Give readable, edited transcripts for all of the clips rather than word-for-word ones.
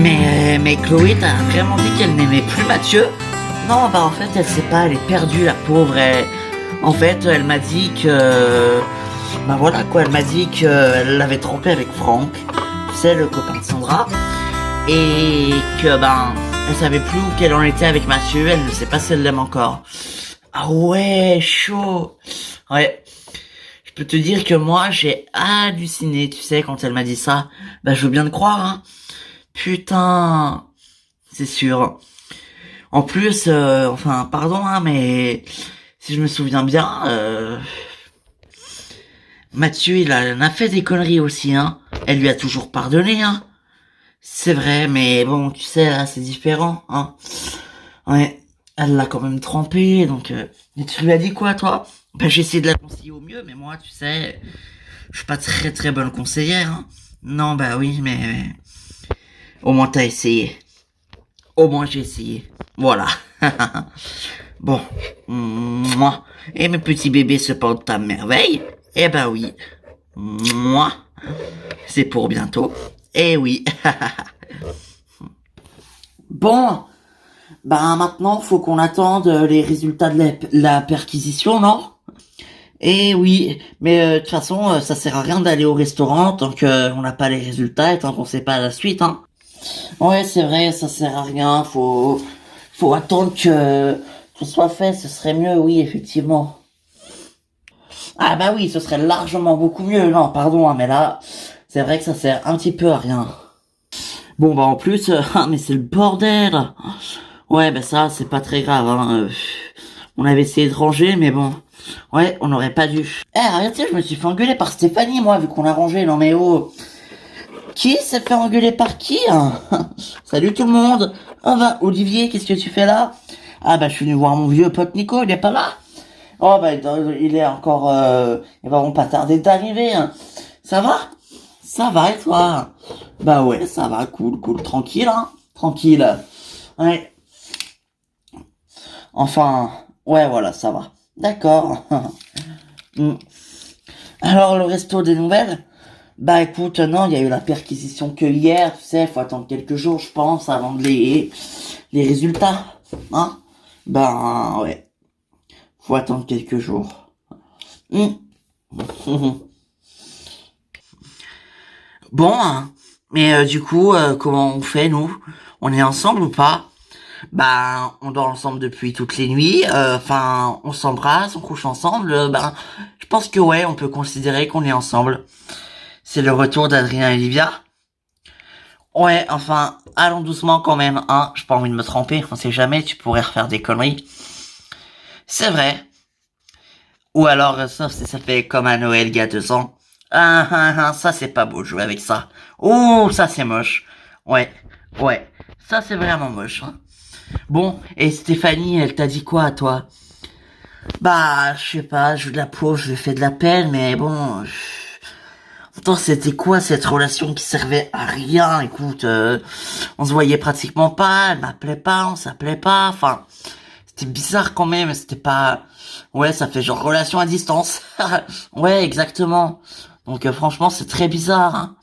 Mais Chloé, t'as vraiment dit qu'elle n'aimait plus Mathieu? Non, bah en fait, elle sait pas, elle est perdue, la pauvre. En fait, elle m'a dit que... Bah voilà quoi, elle m'a dit qu'elle l'avait trompé avec Franck, tu sais, le copain de Sandra. Et que, ben, elle savait plus où qu'elle en était avec Mathieu, elle ne sait pas si elle l'aime encore. Ah ouais, chaud. Ouais. Je peux te dire que moi, j'ai halluciné, tu sais, quand elle m'a dit ça. Bah, je veux bien te croire, hein. Putain, c'est sûr. En plus, enfin, pardon, hein, mais si je me souviens bien, Mathieu, en a fait des conneries aussi, hein. Elle lui a toujours pardonné, hein. C'est vrai, mais bon, tu sais, là, c'est différent, hein. Ouais, elle l'a quand même trompé, donc... Et tu lui as dit quoi, toi? Ben, j'ai essayé de la conseiller au mieux, mais moi, tu sais, je suis pas très très bonne conseillère, hein. Non, bah oui, mais... Au moins, t'as essayé. Au moins, j'ai essayé. Voilà. Bon. Moi. Et mes petits bébés se portent à merveille. Eh ben oui. Moi. C'est pour bientôt. Eh oui. Bon. Ben maintenant, faut qu'on attende les résultats de la perquisition, non? Eh oui, mais de toute façon, ça sert à rien d'aller au restaurant tant qu'on n'a pas les résultats et tant qu'on sait pas la suite, hein. Ouais, c'est vrai, ça sert à rien, faut attendre que ce soit fait, ce serait mieux, oui, effectivement. Ah bah oui, ce serait largement beaucoup mieux, non, pardon, hein, mais là, c'est vrai que ça sert un petit peu à rien. Bon bah en plus, mais c'est le bordel. Ouais, bah ça, c'est pas très grave, hein. On avait essayé de ranger, mais bon. Ouais, on n'aurait pas dû. Eh, arrête, je me suis fait engueuler par Stéphanie, moi, vu qu'on a rangé, non mais oh. Qui s'est fait engueuler par qui, hein? Salut tout le monde. Oh bah, Olivier, qu'est-ce que tu fais là? Ah bah, je suis venu voir mon vieux pote Nico, il est pas là? Oh bah, il est encore... il va pas tarder d'arriver, hein. Ça va? Ça va et toi? Bah ouais, ça va, cool, tranquille, hein? Tranquille. Ouais. Enfin, ouais, voilà, ça va. D'accord. Hmm. Alors, le resto des nouvelles? Bah écoute, non, il y a eu la perquisition que hier, tu sais, faut attendre quelques jours, je pense, avant les résultats, hein. Ben, ouais, faut attendre quelques jours. Hmm. Bon, hein, mais du coup, comment on fait, nous? On est ensemble ou pas? Ben, on dort ensemble depuis toutes les nuits, enfin, on s'embrasse, on couche ensemble, ben, je pense que ouais, on peut considérer qu'on est ensemble. C'est le retour d'Adrien et Olivia. Ouais, enfin, allons doucement quand même, hein. J'ai pas envie de me tromper, on sait jamais, tu pourrais refaire des conneries. C'est vrai. Ou alors, sauf si ça fait comme à Noël il y a 2 ans. Ça c'est pas beau de jouer avec ça. Oh, ça c'est moche. Ouais, ouais, ça c'est vraiment moche, hein. Bon, et Stéphanie, elle t'a dit quoi à toi? Bah, je sais pas, je la pauvre, je lui ai fait de la peine, mais bon... Pourtant, c'était quoi cette relation qui servait à rien? Écoute, on se voyait pratiquement pas, elle m'appelait pas, on s'appelait pas, enfin, c'était bizarre quand même, c'était pas... Ouais, ça fait genre relation à distance. Ouais, exactement. Donc franchement, c'est très bizarre, hein.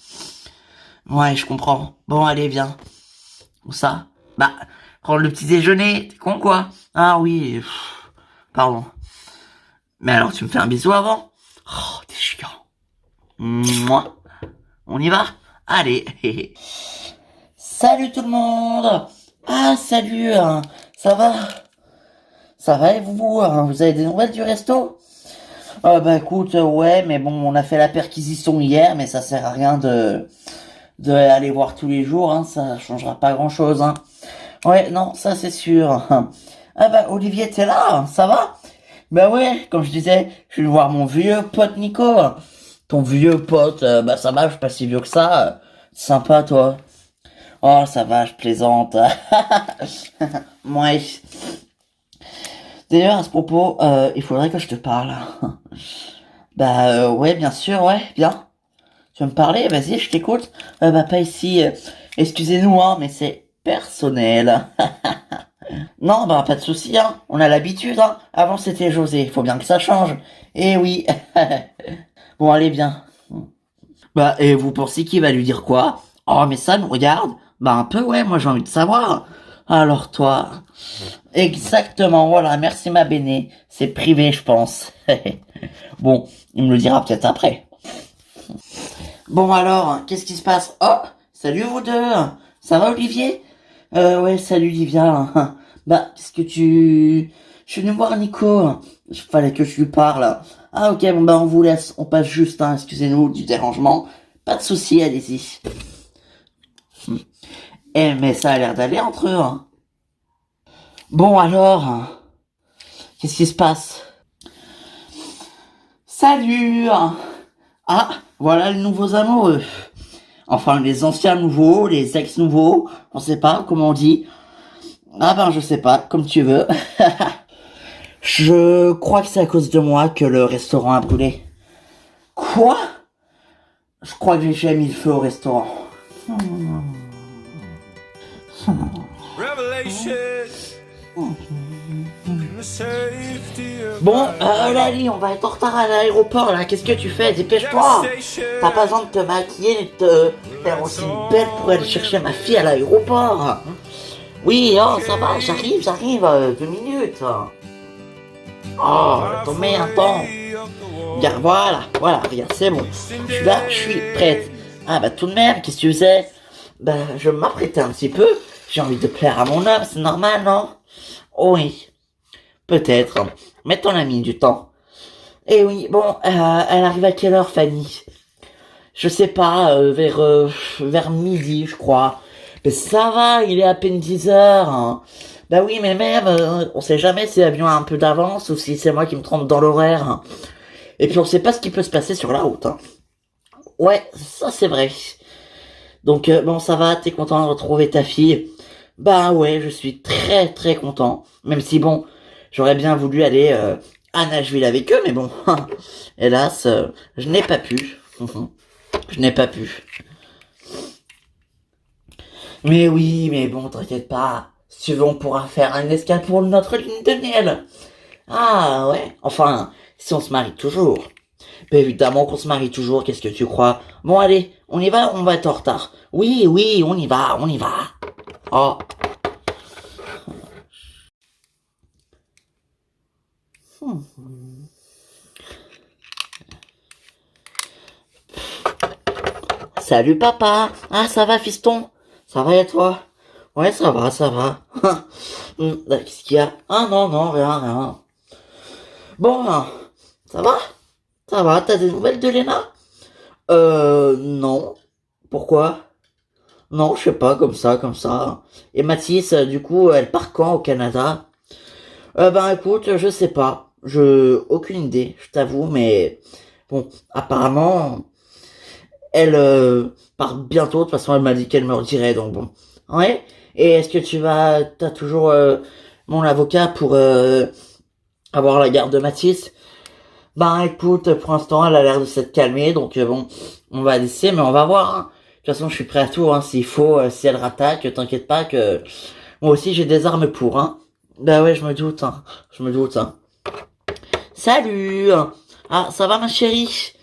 Ouais, je comprends. Bon, allez, viens. Où ça? Bah, prendre le petit déjeuner, t'es con quoi? Ah oui, pardon. Mais alors, tu me fais un bisou avant? Oh, t'es chiant. Moi. On y va? Allez. Salut tout le monde. Ah, salut. Ça va? Ça va et vous? Vous avez des nouvelles du resto? Bah écoute, ouais, mais bon, on a fait la perquisition hier, mais ça sert à rien de aller voir tous les jours, hein, ça changera pas grand-chose, hein. Ouais, non, ça c'est sûr. Ah bah Olivier, t'es là? Ça va? Bah ouais, comme je disais, je suis venu voir mon vieux pote Nico. Ton vieux pote, bah ça va, je suis pas si vieux que ça. Sympa toi. Oh ça va, je plaisante. Ouais. D'ailleurs à ce propos, il faudrait que je te parle. Bah ouais, bien sûr, ouais, bien. Tu veux me parler? Vas-y, je t'écoute. Bah pas ici. Excusez-nous, hein, mais c'est personnel. Non, bah pas de souci, hein. On a l'habitude, hein. Avant c'était José, faut bien que ça change. Eh oui. Bon, allez, bien. Bah, et vous pensez qu'il va lui dire quoi? Oh, mais ça nous regarde. Bah un peu, ouais, moi j'ai envie de savoir. Alors toi, exactement, voilà, merci ma béné. C'est privé, je pense. Bon, il me le dira peut-être après. Bon alors, qu'est-ce qui se passe? Oh, salut vous deux. Ça va Olivier? Ouais, salut Livia. Bah, qu'est-ce que tu... Je suis venu voir Nico. Il fallait que je lui parle. Ah ok, bon bah on vous laisse. On passe juste, hein, excusez-nous du dérangement. Pas de souci, allez-y. Eh, mais ça a l'air d'aller entre eux, hein. Bon alors, qu'est-ce qui se passe? Salut! Ah, voilà les nouveaux amoureux. Enfin, les anciens nouveaux, les ex-nouveaux, on sait pas comment on dit. Ah ben, je sais pas, comme tu veux. Je crois que c'est à cause de moi que le restaurant a brûlé. Quoi? Je crois que j'ai jamais mis le feu au restaurant. Bon, Lali, on va être en retard à l'aéroport là. Qu'est-ce que tu fais? Dépêche-toi. T'as pas besoin de te maquiller et de te faire aussi belle pour aller chercher ma fille à l'aéroport. Oui, oh, ça va, j'arrive, 2 minutes. Oh, ton un temps. Regarde, voilà, regarde, c'est bon. Je suis là, je suis prête. Ah bah tout de même, qu'est-ce que tu faisais? Bah, je m'apprêtais un petit peu. J'ai envie de plaire à mon homme, c'est normal, non? Oh oui, peut-être. Mais t'en as mis du temps. Eh oui, bon, elle arrive à quelle heure, Fanny? Je sais pas, vers midi, je crois. Mais ça va, il est à peine 10 heures. Hein. Bah oui, mais même, on sait jamais si l'avion a un peu d'avance ou si c'est moi qui me trompe dans l'horaire. Hein. Et puis on sait pas ce qui peut se passer sur la route. Hein. Ouais, ça c'est vrai. Donc bon, ça va, t'es content de retrouver ta fille? Bah ouais, je suis très très content. Même si bon, j'aurais bien voulu aller à Nashville avec eux, mais bon, hélas, je n'ai pas pu. Je n'ai pas pu. Mais oui, mais bon, t'inquiète pas. Si tu veux, on pourra faire un escale pour notre ligne de miel. Ah ouais, enfin, si on se marie toujours. Ben évidemment qu'on se marie toujours, qu'est-ce que tu crois? Bon allez, on y va, on va être en retard. Oui, on y va, on y va. Oh. Salut papa. Ah ça va fiston? Ça va et toi? Ouais ça va, ça va. Qu'est-ce qu'il y a? Ah non, rien. Bon, ça va? Ça va, t'as des nouvelles de Léna? Non. Pourquoi? Non, je sais pas, comme ça. Et Mathis, du coup, elle part quand au Canada? Ben écoute, je sais pas. Aucune idée, je t'avoue, mais bon, apparemment, elle part bientôt. De toute façon, elle m'a dit qu'elle me redirait, donc bon. Ouais. Et est-ce que t'as toujours mon avocat pour avoir la garde de Mathis? Ben écoute, pour l'instant, elle a l'air de s'être calmée, donc bon, on va laisser, mais on va voir. Hein. De toute façon, je suis prêt à tout, hein, s'il faut, si elle rattaque, t'inquiète pas que moi aussi j'ai des armes pour, hein. Bah ouais, je me doute, hein. Salut! Ah, ça va ma chérie?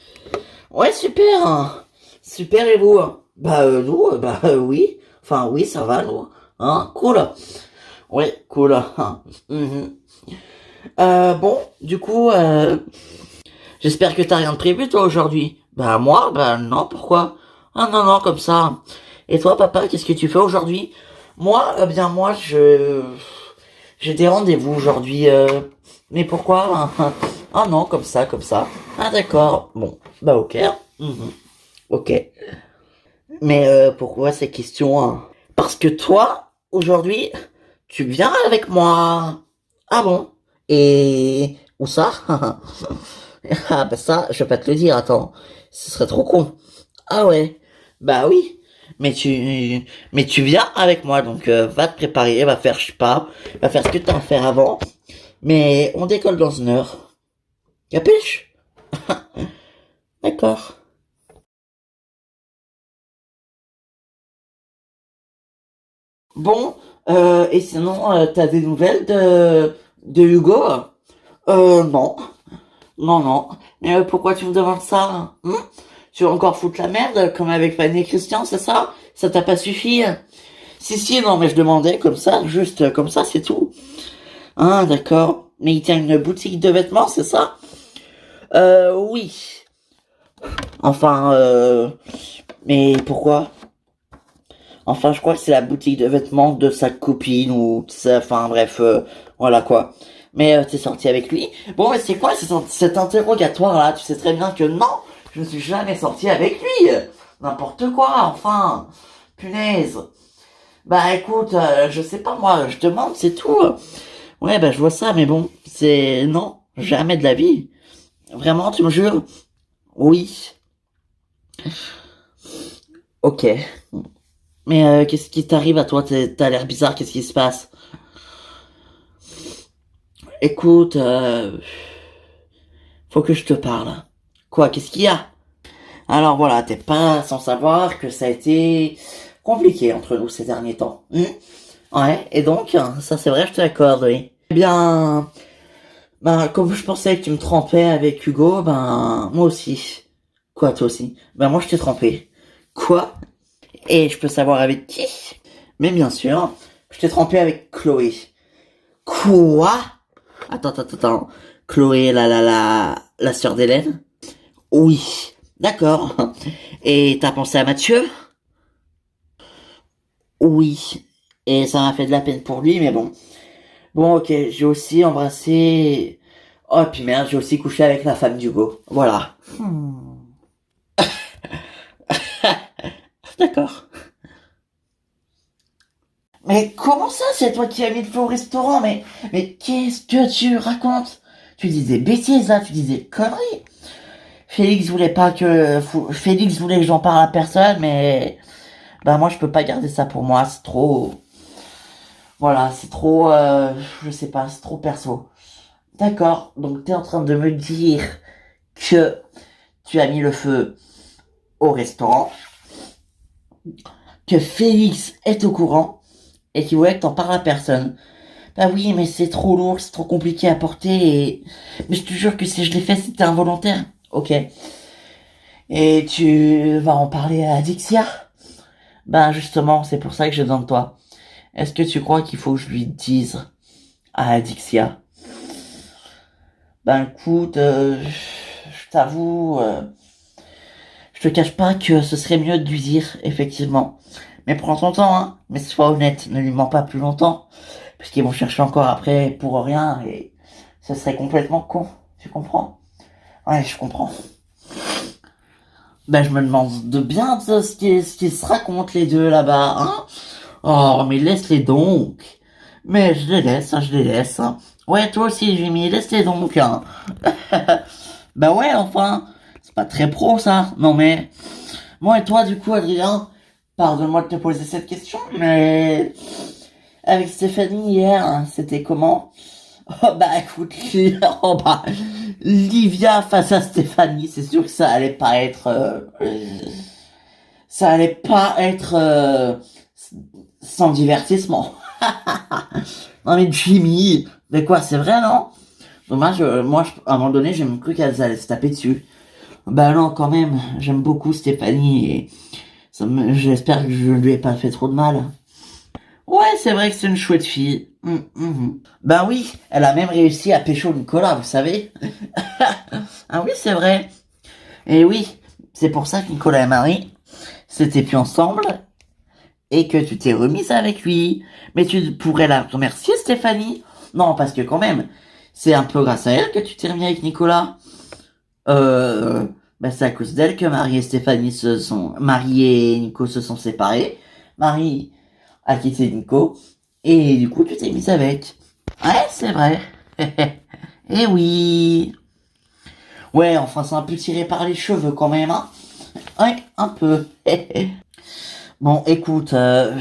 Ouais, super! Super et vous? Bah nous, oui. Enfin oui, ça va nous. Hein, cool. Ouais, cool. Mhm. Bon, du coup, j'espère que t'as rien de prévu toi aujourd'hui. Bah moi, bah non, pourquoi? Ah non, comme ça. Et toi papa, qu'est-ce que tu fais aujourd'hui? Moi, bien moi, j'ai des rendez-vous aujourd'hui. Mais pourquoi? Ah non, comme ça. Ah d'accord. Bon, bah ok. Mhm. Ok. Mais pourquoi ces questions? Hein. Parce que toi, aujourd'hui, tu viens avec moi. Ah bon? Et où ça? Ah bah ça, je vais pas te le dire, attends. Ce serait trop con. Ah ouais. Bah oui. Mais tu viens avec moi, donc va te préparer, va faire, je sais pas, va faire ce que t'as à faire avant. Mais on décolle dans 1 heure. Capiche? D'accord. Bon, et sinon, t'as des nouvelles de Hugo? Non. Mais pourquoi tu me demandes ça? Hein? Tu veux encore foutre la merde, comme avec Fanny et Christian, c'est ça? Ça t'a pas suffi? Si, si, non, mais je demandais comme ça, juste comme ça, c'est tout. Ah, d'accord. Mais il tient une boutique de vêtements, c'est ça? Oui. Enfin, mais pourquoi? Enfin, je crois que c'est la boutique de vêtements de sa copine ou ça, enfin bref, voilà quoi. Mais t'es sorti avec lui. Bon, mais c'est quoi cet interrogatoire là? Tu sais très bien que non, je ne suis jamais sorti avec lui. N'importe quoi, enfin. Punaise. Bah écoute, je sais pas moi, je demande, c'est tout. Ouais, bah je vois ça, mais bon, c'est non, jamais de la vie. Vraiment, tu me jures? Oui. Ok. Mais qu'est-ce qui t'arrive à toi? T'as l'air bizarre, qu'est-ce qui se passe? Écoute, faut que je te parle. Quoi, qu'est-ce qu'il y a? Alors voilà, t'es pas sans savoir que ça a été compliqué entre nous ces derniers temps. Ouais, et donc, ça c'est vrai, je te l'accorde, oui. Eh bien, ben, comme je pensais que tu me trompais avec Hugo, ben, moi aussi. Quoi, toi aussi? Ben, moi je t'ai trompé. Quoi? Et je peux savoir avec qui? Mais bien sûr, je t'ai trompé avec Chloé. Quoi? Attends. Chloé, la sœur d'Hélène? Oui, d'accord. Et t'as pensé à Mathieu? Oui. Et ça m'a fait de la peine pour lui, mais bon. Bon, ok, j'ai aussi embrassé... Oh, puis merde, j'ai aussi couché avec la femme d'Hugo. Voilà. D'accord. Mais comment ça, c'est toi qui as mis le feu au restaurant? Mais qu'est-ce que tu racontes? Tu disais bêtises, là, tu disais conneries. Félix voulait que j'en parle à personne, mais bah moi je peux pas garder ça pour moi, c'est trop, voilà, c'est trop, je sais pas, c'est trop perso. D'accord, donc t'es en train de me dire que tu as mis le feu au restaurant, que Félix est au courant et qu'il voulait que t'en parles à personne. Bah oui, mais c'est trop lourd, c'est trop compliqué à porter mais je te jure que si je l'ai fait, c'était involontaire. Ok. Et tu vas en parler à Dixia? Ben justement, c'est pour ça que j'ai besoin de toi. Est-ce que tu crois qu'il faut que je lui dise à Adixia? Ben écoute, je t'avoue, je te cache pas que ce serait mieux de lui dire, effectivement. Mais prends ton temps, hein. Mais sois honnête, ne lui mens pas plus longtemps. Parce qu'ils vont chercher encore après pour rien et ce serait complètement con. Tu comprends? Ouais, je comprends. Ben je me demande de bien de ce qu'ils se racontent les deux là-bas, hein. Oh, mais laisse-les donc. Mais je les laisse, hein, je les laisse. Hein. Ouais, toi aussi, Jimmy, laisse-les donc. Hein. Bah ouais, enfin, c'est pas très pro, ça. Non, mais... Bon, et toi, du coup, Adrien, pardonne-moi de te poser cette question, mais... Avec Stéphanie hier, hein, c'était comment? Oh, bah écoute, oh, bah, Livia face à Stéphanie, c'est sûr que ça allait pas être... ça allait pas être... sans divertissement. Non mais Jimmy, mais quoi, c'est vrai, non? Dommage, à un moment donné, j'ai même cru qu'elle allait se taper dessus. Bah non, quand même, j'aime beaucoup Stéphanie et j'espère que je lui ai pas fait trop de mal. Ouais, c'est vrai que c'est une chouette fille. Ben oui, elle a même réussi à pécho Nicolas, vous savez. Ah oui, c'est vrai. Et oui, c'est pour ça que Nicolas et Marie s'étaient plus ensemble et que tu t'es remise avec lui. Mais tu pourrais la remercier, Stéphanie. Non, parce que quand même, c'est un peu grâce à elle que tu t'es remis avec Nicolas. Bah c'est à cause d'elle que Marie et Nico se sont séparés. Marie a quitté Nico. Et du coup, tu t'es mise avec. Ouais, c'est vrai. Eh oui. Ouais, enfin, c'est un peu tiré par les cheveux quand même, hein. Ouais, un peu. Bon, écoute, je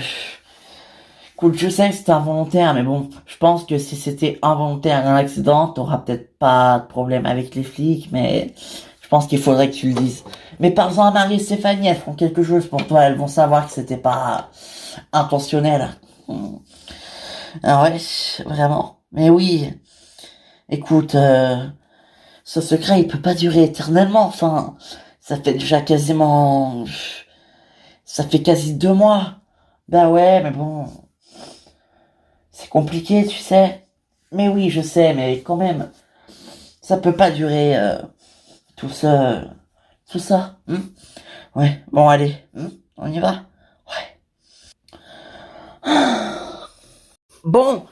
sais que c'était involontaire, mais bon, je pense que si c'était involontaire un accident, t'auras peut-être pas de problème avec les flics, mais je pense qu'il faudrait que tu le dises. Mais parle-en à Marie et Stéphanie, elles feront quelque chose pour toi, elles vont savoir que c'était pas intentionnel. Ah ouais, vraiment. Mais oui, écoute, ce secret, il peut pas durer éternellement, enfin, Ça fait déjà quasiment... Ça fait quasi 2 mois. Bah ouais, mais bon... C'est compliqué, tu sais. Mais oui, je sais, mais quand même... Ça peut pas durer tout ça... Tout ça. Ouais, bon allez. On y va. Bon,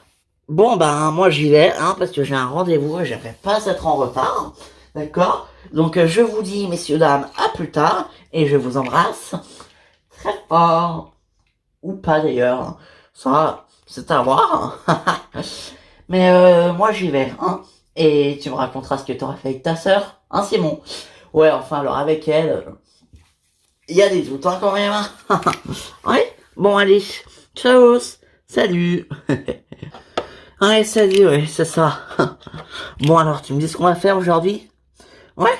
bon ben moi j'y vais, parce que j'ai un rendez-vous et j'aimerais pas être en retard. D'accord? Donc je vous dis, messieurs, dames, à plus tard, et je vous embrasse très fort. Ou pas d'ailleurs. Ça, c'est à voir. Mais moi j'y vais, Et tu me raconteras ce que t'auras fait avec ta sœur, Simon? Ouais, enfin alors avec elle, il y a des doutes quand même. Ouais, bon allez, ciao, salut. Ouais, salut, ouais, c'est ça. Bon alors, tu me dis ce qu'on va faire aujourd'hui? Ouais,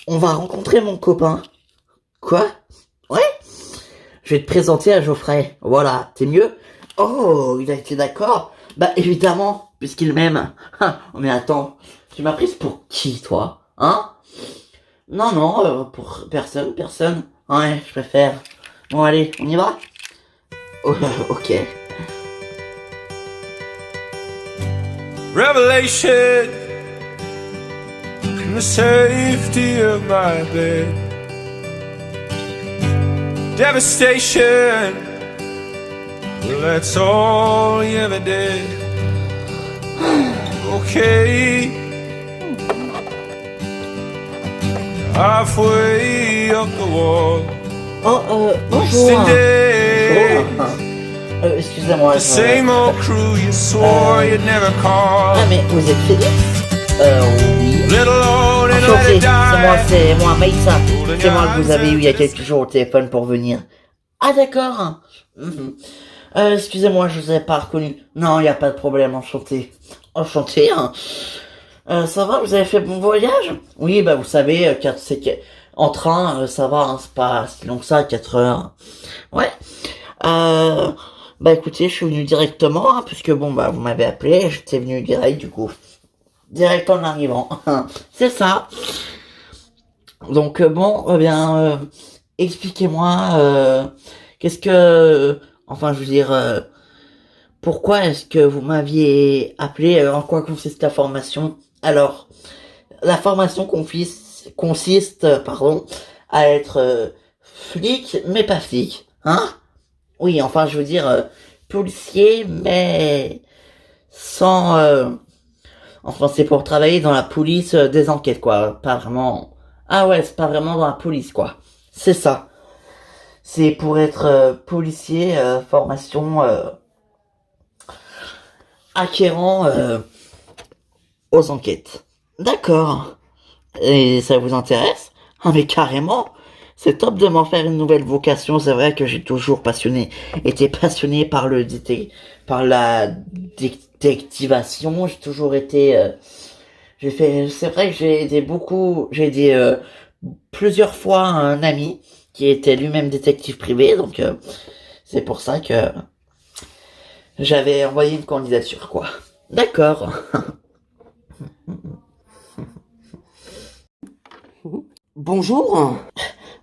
on va rencontrer mon copain. Quoi? Ouais, je vais te présenter à Geoffrey. Voilà, t'es mieux? Oh, il a été d'accord? Bah évidemment, puisqu'il m'aime. Mais attends, tu m'as prise pour qui, toi? Non, non, pour personne, personne. Ouais, je préfère. Bon allez, on y va? Oh, ok. Revelation in the safety of my bed. Devastation, well, that's all he ever did. Okay, halfway up the wall. Bonjour. Excusez-moi. The same old crew you swore you'd never call. Ah mais vous êtes Félix? Oui. Little alone and Enchanté, let it c'est moi Maïssa. C'est moi que vous avez eu il y a quelques jours au téléphone pour venir. Ah d'accord. Excusez-moi, je vous ai pas reconnu. Non, il n'y a pas de problème, enchanté. Enchanté, ça va, vous avez fait bon voyage? Oui, bah vous savez, en train, ça va, c'est pas si long que ça, 4 heures. Ouais. Bah écoutez, je suis venu directement, puisque bon, bah vous m'avez appelé, j'étais venu direct du coup. Direct en arrivant. C'est ça. Donc bon, eh bien, expliquez-moi, qu'est-ce que... Enfin, je veux dire, pourquoi est-ce que vous m'aviez appelé? En quoi consiste la formation? Alors, la formation consiste, pardon, à être flic, mais pas flic. Oui, enfin, je veux dire, policier, mais sans... Enfin, c'est pour travailler dans la police des enquêtes, quoi. Pas vraiment... Ah ouais, c'est pas vraiment dans la police, quoi. C'est ça. C'est pour être policier, formation acquérant aux enquêtes. D'accord. Et ça vous intéresse? Ah mais carrément. C'est top de m'en faire une nouvelle vocation. C'est vrai que j'ai toujours été passionné par par la détectivation. J'ai toujours été, c'est vrai que j'ai aidé plusieurs fois un ami qui était lui-même détective privé. Donc, c'est pour ça que j'avais envoyé une candidature, quoi. D'accord. Bonjour.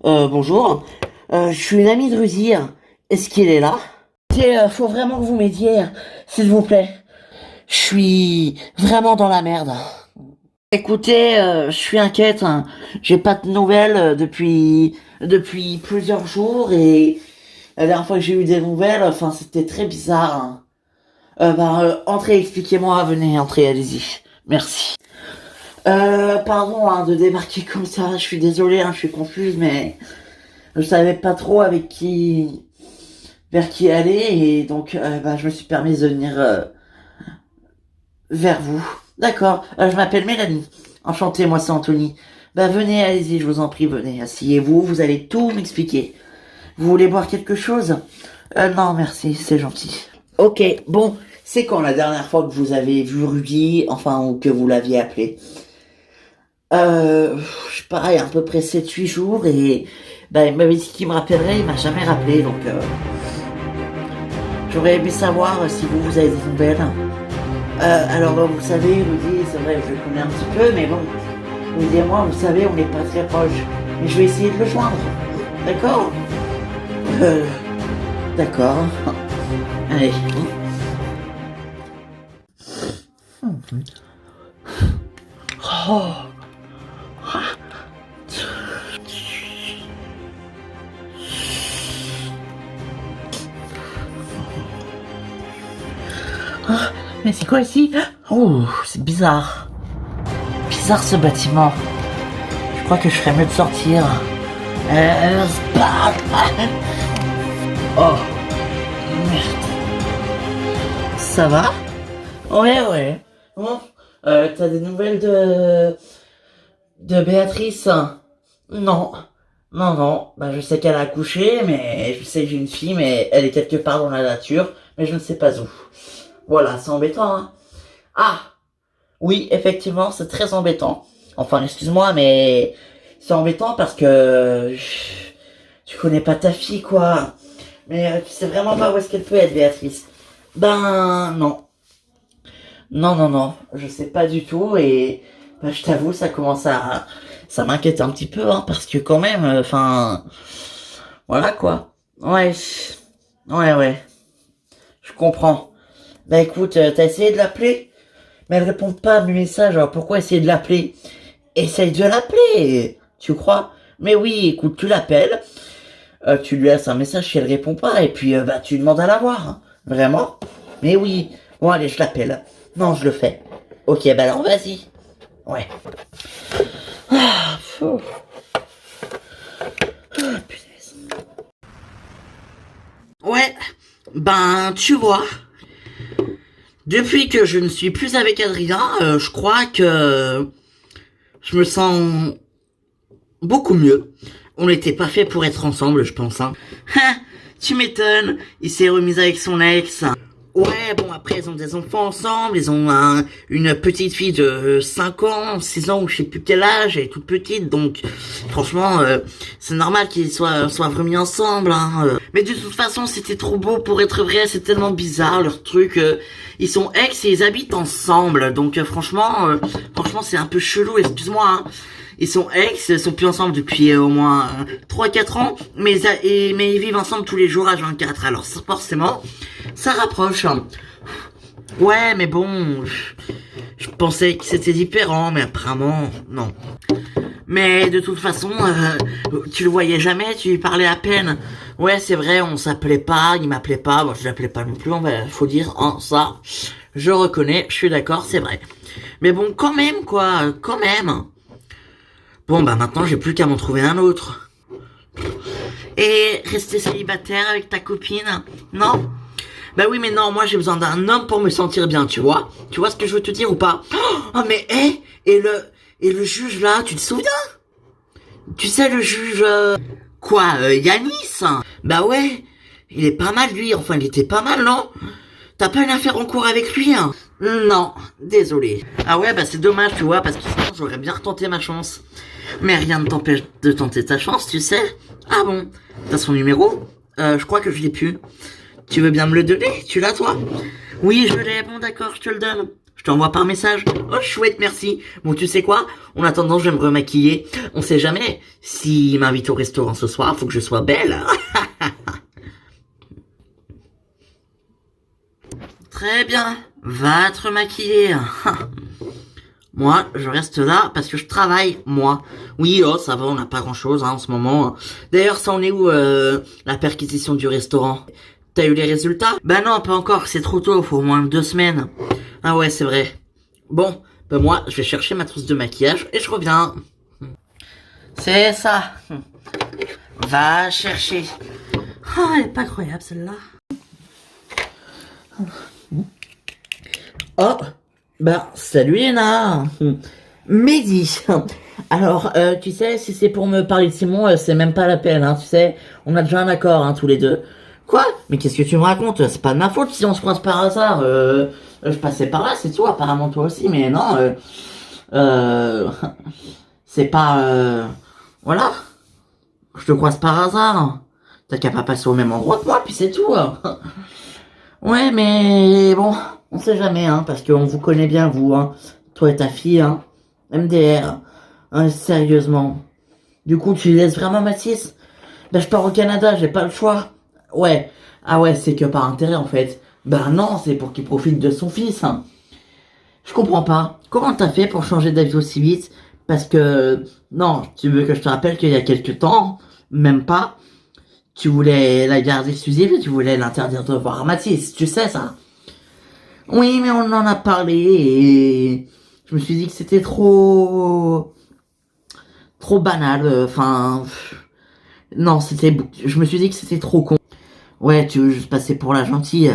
Bonjour. Je suis une amie de Rudy. Est-ce qu'il est là? Faut vraiment que vous m'aidiez, s'il vous plaît. Je suis vraiment dans la merde. Écoutez, je suis inquiète. J'ai pas de nouvelles depuis plusieurs jours et la dernière fois que j'ai eu des nouvelles, enfin c'était très bizarre. Entrez, expliquez-moi, venez, entrez, allez-y. Merci. Pardon de débarquer comme ça, je suis désolé, je suis confuse, mais je savais pas trop vers qui aller, et donc je me suis permis de venir vers vous. D'accord, je m'appelle Mélanie. Enchantée, moi c'est Anthony. Venez, allez-y, je vous en prie, venez, asseyez-vous, vous allez tout m'expliquer. Vous voulez boire quelque chose? Non, merci, c'est gentil. Ok, bon, c'est quand la dernière fois que vous avez vu Rudy, enfin, ou que vous l'aviez appelé? Je suis pareil, à peu près 7-8 jours, et il m'avait dit qu'il me rappellerait, il m'a jamais rappelé, donc j'aurais aimé savoir si vous avez des nouvelles. Alors vous savez, Rudy, c'est vrai, je le connais un petit peu, mais bon, Rudy et moi, vous savez, on n'est pas très proches. mais je vais essayer de le joindre. D'accord? D'accord. Allez. Oh. Mais c'est quoi ici? Oh, c'est bizarre. Bizarre ce bâtiment. Je crois que je ferais mieux de sortir. Oh, merde. Ça va? Ouais. Bon, t'as des nouvelles de Béatrice? Non. Bah, je sais qu'elle a accouché, mais je sais que j'ai une fille, mais elle est quelque part dans la nature, mais je ne sais pas où. Voilà, c'est embêtant, hein. Ah! Oui, effectivement, c'est très embêtant. Enfin, excuse-moi, mais c'est embêtant parce que tu connais pas ta fille, quoi. Mais tu sais vraiment pas où est-ce qu'elle peut être, Béatrice. Ben, non. Non, je sais pas du tout et bah, je t'avoue, ça m'inquiète un petit peu, hein, parce que quand même, enfin, voilà quoi. Ouais, je comprends. Bah écoute, t'as essayé de l'appeler? Mais elle répond pas à mes messages, alors pourquoi essayer de l'appeler? Essaye de l'appeler, tu crois? Mais oui, écoute, tu l'appelles, tu lui laisses un message si elle répond pas, et puis bah tu demandes à la voir. Hein. Vraiment? Mais oui. Bon allez, je l'appelle. Non, je le fais. Ok, bah alors vas-y. Ouais. Ah, pfff. Ah, punaise. Ouais, ben tu vois, depuis que je ne suis plus avec Adrien, je crois que je me sens beaucoup mieux. On n'était pas fait pour être ensemble, je pense. Hein. Tu m'étonnes, il s'est remis avec son ex. Ouais, bon, après, ils ont des enfants ensemble, ils ont une petite fille de 5 ans, 6 ans, ou je sais plus quel âge, elle est toute petite, donc, franchement, c'est normal qu'ils soient remis ensemble, hein. Mais de toute façon, c'était trop beau pour être vrai, c'est tellement bizarre, leur truc, ils sont ex et ils habitent ensemble, donc, franchement, c'est un peu chelou, excuse-moi, hein. Ils sont ex, ils sont plus ensemble depuis au moins 3-4 ans, mais ils vivent ensemble tous les jours à 24. Alors forcément, ça rapproche. Ouais, mais bon, je pensais que c'était différent, mais apparemment, non. Mais de toute façon, tu le voyais jamais, tu lui parlais à peine. Ouais, c'est vrai, on s'appelait pas, il m'appelait pas, moi je l'appelais pas non plus, faut dire, hein, ça, je reconnais, je suis d'accord, c'est vrai. Mais bon, quand même, quoi, quand même. Bon, bah maintenant, j'ai plus qu'à m'en trouver un autre. Et rester célibataire avec ta copine, non? Bah oui, mais non, moi j'ai besoin d'un homme pour me sentir bien, tu vois? Tu vois ce que je veux te dire ou pas? Oh, mais et le juge là, tu te souviens? Tu sais, le juge... Yanis? Bah ouais, il est pas mal lui, enfin il était pas mal, non? T'as pas une affaire en cours avec lui, hein? Non, désolé. Ah ouais, bah c'est dommage, tu vois, parce que sinon j'aurais bien retenté ma chance. Mais rien ne t'empêche de tenter ta chance, tu sais. Ah bon? T'as son numéro? Je crois que je l'ai plus. Tu veux bien me le donner? Tu l'as, toi? Oui, je l'ai. Bon, d'accord, je te le donne. Je t'envoie par message. Oh, chouette, merci. Bon, tu sais quoi? En attendant, je vais me remaquiller. On sait jamais. S'il m'invite au restaurant ce soir, faut que je sois belle. Très bien. Va te remaquiller. Moi, je reste là parce que je travaille, moi. Oui, oh, ça va, on n'a pas grand-chose en ce moment. D'ailleurs, ça en est où la perquisition du restaurant? T'as eu les résultats? Bah non, pas encore, c'est trop tôt, faut au moins 2 semaines. Ah ouais, c'est vrai. Bon, bah moi, je vais chercher ma trousse de maquillage et je reviens. C'est ça. Va chercher. Oh, elle est pas croyable celle-là. Oh, bah, salut Léna. Mehdi. Alors, tu sais, si c'est pour me parler de Simon, c'est même pas la peine, hein, tu sais. On a déjà un accord, hein, tous les deux. Quoi? Mais qu'est-ce que tu me racontes? C'est pas de ma faute si on se croise par hasard. Je passais par là, c'est tout, apparemment toi aussi, mais non, c'est pas, voilà. Je te croise par hasard. T'as qu'à pas passer au même endroit que moi, puis c'est tout. Ouais, mais bon, on sait jamais, hein, parce qu'on vous connaît bien, vous, hein. Toi et ta fille, hein. MDR. Sérieusement. Du coup, tu laisses vraiment Mathis? Ben, je pars au Canada, j'ai pas le choix. Ouais. Ah ouais, c'est que par intérêt, en fait. Ben non, c'est pour qu'il profite de son fils, hein. Je comprends pas. Comment t'as fait pour changer d'avis aussi vite? Parce que, non, tu veux que je te rappelle qu'il y a quelques temps, même pas, tu voulais la garde exclusive et tu voulais l'interdire de voir Mathis, tu sais ça? Oui, mais on en a parlé et je me suis dit que c'était trop banal, enfin, non, je me suis dit que c'était trop con. Ouais, tu veux juste passer pour la gentille.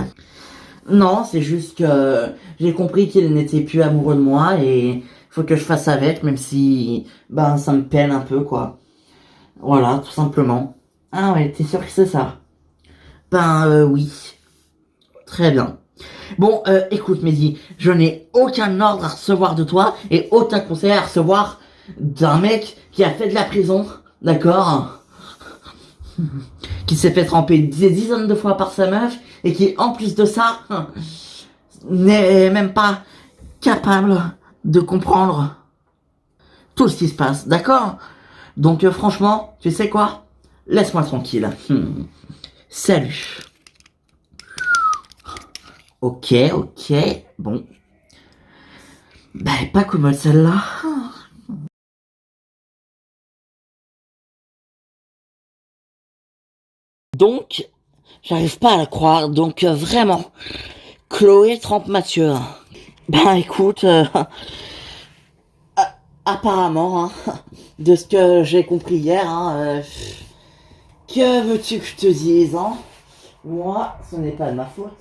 Non, c'est juste que j'ai compris qu'il n'était plus amoureux de moi et faut que je fasse avec, même si, ben, ça me peine un peu, quoi. Voilà, tout simplement. Ah ouais, t'es sûr que c'est ça? Ben, oui. Très bien. Bon, écoute, Mehdi, je n'ai aucun ordre à recevoir de toi et aucun conseil à recevoir d'un mec qui a fait de la prison, d'accord? Qui s'est fait tremper des dizaines de fois par sa meuf et qui, en plus de ça, n'est même pas capable de comprendre tout ce qui se passe, d'accord? Donc, franchement, tu sais quoi? Laisse-moi tranquille. Salut. Ok, ok, bon. Bah, pas commode celle-là. Donc, j'arrive pas à la croire, donc vraiment, Chloé trempe Mathieu. Ben écoute, apparemment, hein, de ce que j'ai compris hier, hein, que veux-tu que je te dise, hein? Moi, ce n'est pas de ma faute.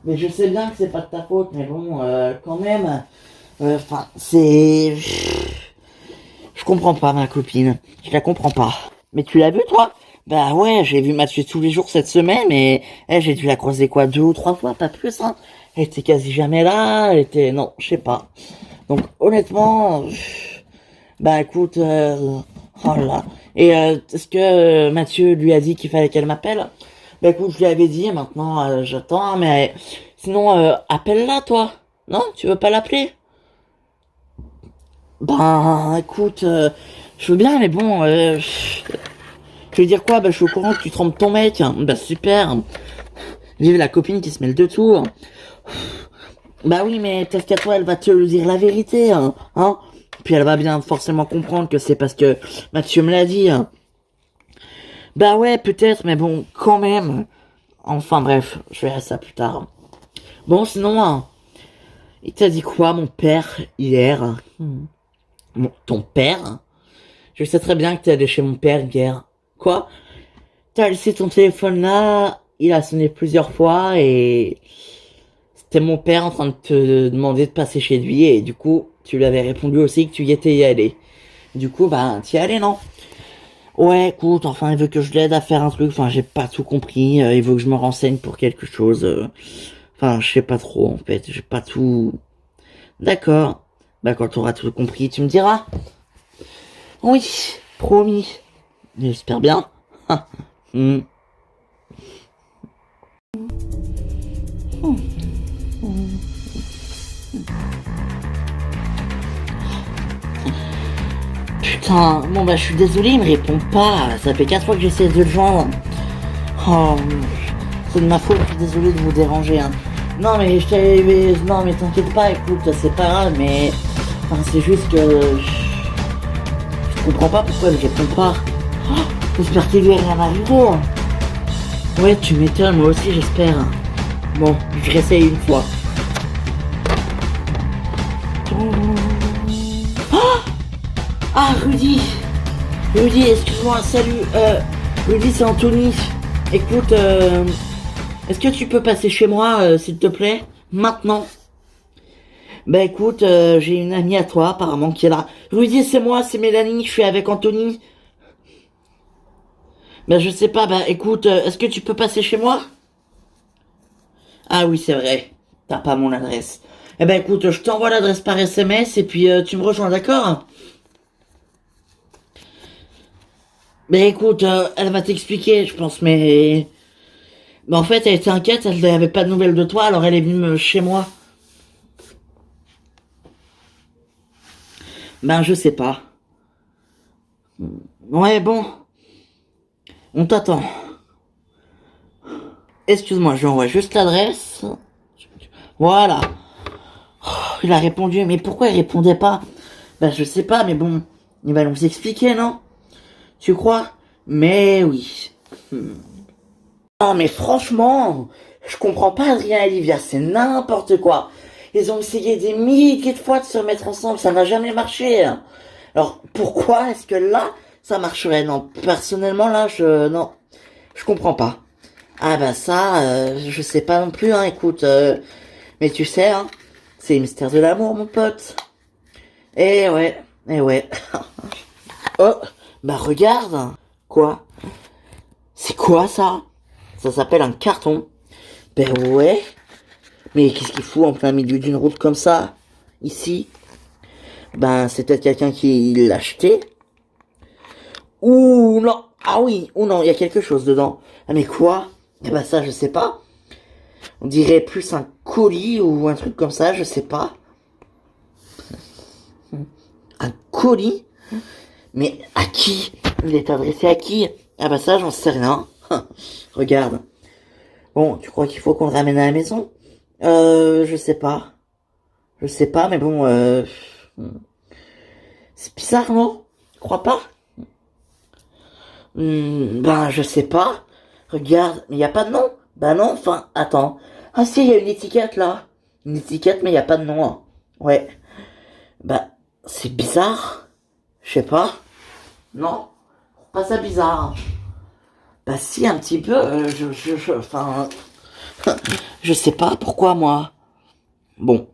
Mais je sais bien que c'est pas de ta faute, mais bon, quand même, enfin, c'est... Je comprends pas ma copine, je la comprends pas. Mais tu l'as vu toi? Bah ouais, j'ai vu Mathieu tous les jours cette semaine, mais j'ai dû la croiser quoi, 2 ou 3 fois, pas plus, hein. Elle était quasi jamais là, elle était... Non, je sais pas. Donc honnêtement, bah écoute, oh là. Et est-ce que Mathieu lui a dit qu'il fallait qu'elle m'appelle? Bah écoute, je lui avais dit, maintenant j'attends, mais sinon appelle-la toi. Non, tu veux pas l'appeler? Ben écoute, je veux bien, mais bon, je veux dire quoi? Bah je suis au courant que tu trompes ton mec. Bah super. Vive la copine qui se mêle de tout. Bah oui, mais peut-être qu'à toi, elle va te dire la vérité, hein. Puis elle va bien forcément comprendre que c'est parce que Mathieu me l'a dit. Bah ouais, peut-être, mais bon, quand même. Enfin bref, je verrai ça plus tard. Bon, sinon, il t'a dit quoi, mon père, hier? Ton père? Je sais très bien que t'es allé chez mon père hier. Quoi? T'as laissé ton téléphone là, il a sonné plusieurs fois et c'était mon père en train de te demander de passer chez lui et du coup, tu lui avais répondu aussi que tu y étais y allé. Du coup, bah, t'y es allé, non? Ouais, écoute, enfin, il veut que je l'aide à faire un truc, enfin, j'ai pas tout compris, il veut que je me renseigne pour quelque chose, enfin, je sais pas trop, en fait, j'ai pas tout... D'accord. Bah, quand t'auras tout compris, tu me diras. Oui, promis. J'espère bien. Hmm. Putain, bon bah je suis désolé, il me répond pas. Ça fait 4 fois que j'essaie de le joindre. Oh, c'est de ma faute, je suis désolé de vous déranger. Hein. Non mais non mais t'inquiète pas, écoute, c'est pas grave, mais enfin, c'est juste que je comprends pas pourquoi il me répond pas. Oh, j'espère qu'il lui est rien arrivé. Ouais, tu m'étonnes, moi aussi j'espère. Bon, je réessaye une fois. Ah, Rudy! Rudy, excuse-moi, salut. Rudy, c'est Anthony. Écoute, est-ce que tu peux passer chez moi, s'il te plaît? Maintenant. Bah écoute, j'ai une amie à toi, apparemment, qui est là. Rudy, c'est moi, c'est Mélanie, je suis avec Anthony. Bah je sais pas, bah écoute, est-ce que tu peux passer chez moi? Ah oui, c'est vrai. T'as pas mon adresse. Eh ben écoute, je t'envoie l'adresse par SMS et puis tu me rejoins, d'accord? Mais écoute, elle va t'expliquer, je pense, mais en fait, elle était inquiète, elle n'avait pas de nouvelles de toi, alors elle est venue chez moi. Ben, je sais pas. Ouais, bon, on t'attend. Excuse-moi, je envoie juste l'adresse. Voilà. Oh, il a répondu, mais pourquoi il répondait pas? Bah, je sais pas, mais bon, il va nous expliquer, non? Tu crois? Mais oui. Non, mais franchement, je comprends pas Adrien et Olivia, c'est n'importe quoi. Ils ont essayé des milliers de fois de se remettre ensemble, ça n'a jamais marché. Alors, pourquoi est-ce que là, ça marcherait? Non, personnellement, là, non, je comprends pas. Ah bah ça, je sais pas non plus, hein, écoute, mais tu sais, hein, c'est le mystère de l'amour, mon pote. Eh ouais, eh ouais. Oh, bah regarde. Quoi? C'est quoi ça? Ça s'appelle un carton. Ben ouais. Mais qu'est-ce qu'il fout en plein milieu d'une route comme ça? Ici? Ben c'est peut-être quelqu'un qui l'a acheté. Ouh non. Ah oui, ou non, il y a quelque chose dedans. Ah mais quoi? Eh ben ça je sais pas. On dirait plus un colis ou un truc comme ça, je sais pas. Un colis? Mais à qui? Il est adressé à qui? Ah bah ça j'en sais rien. Regarde. Bon, tu crois qu'il faut qu'on le ramène à la maison? Je sais pas. Je sais pas, mais bon, c'est bizarre, non? Tu crois pas? Ben, je sais pas. Regarde, il y a pas de nom. Ben non, enfin, attends. Ah si, il y a une étiquette, là. Une étiquette, mais il y a pas de nom, hein. Ouais. Bah, c'est bizarre. Je sais pas. Non, pas ça bizarre. Bah si, un petit peu, enfin, je sais pas pourquoi, moi. Bon,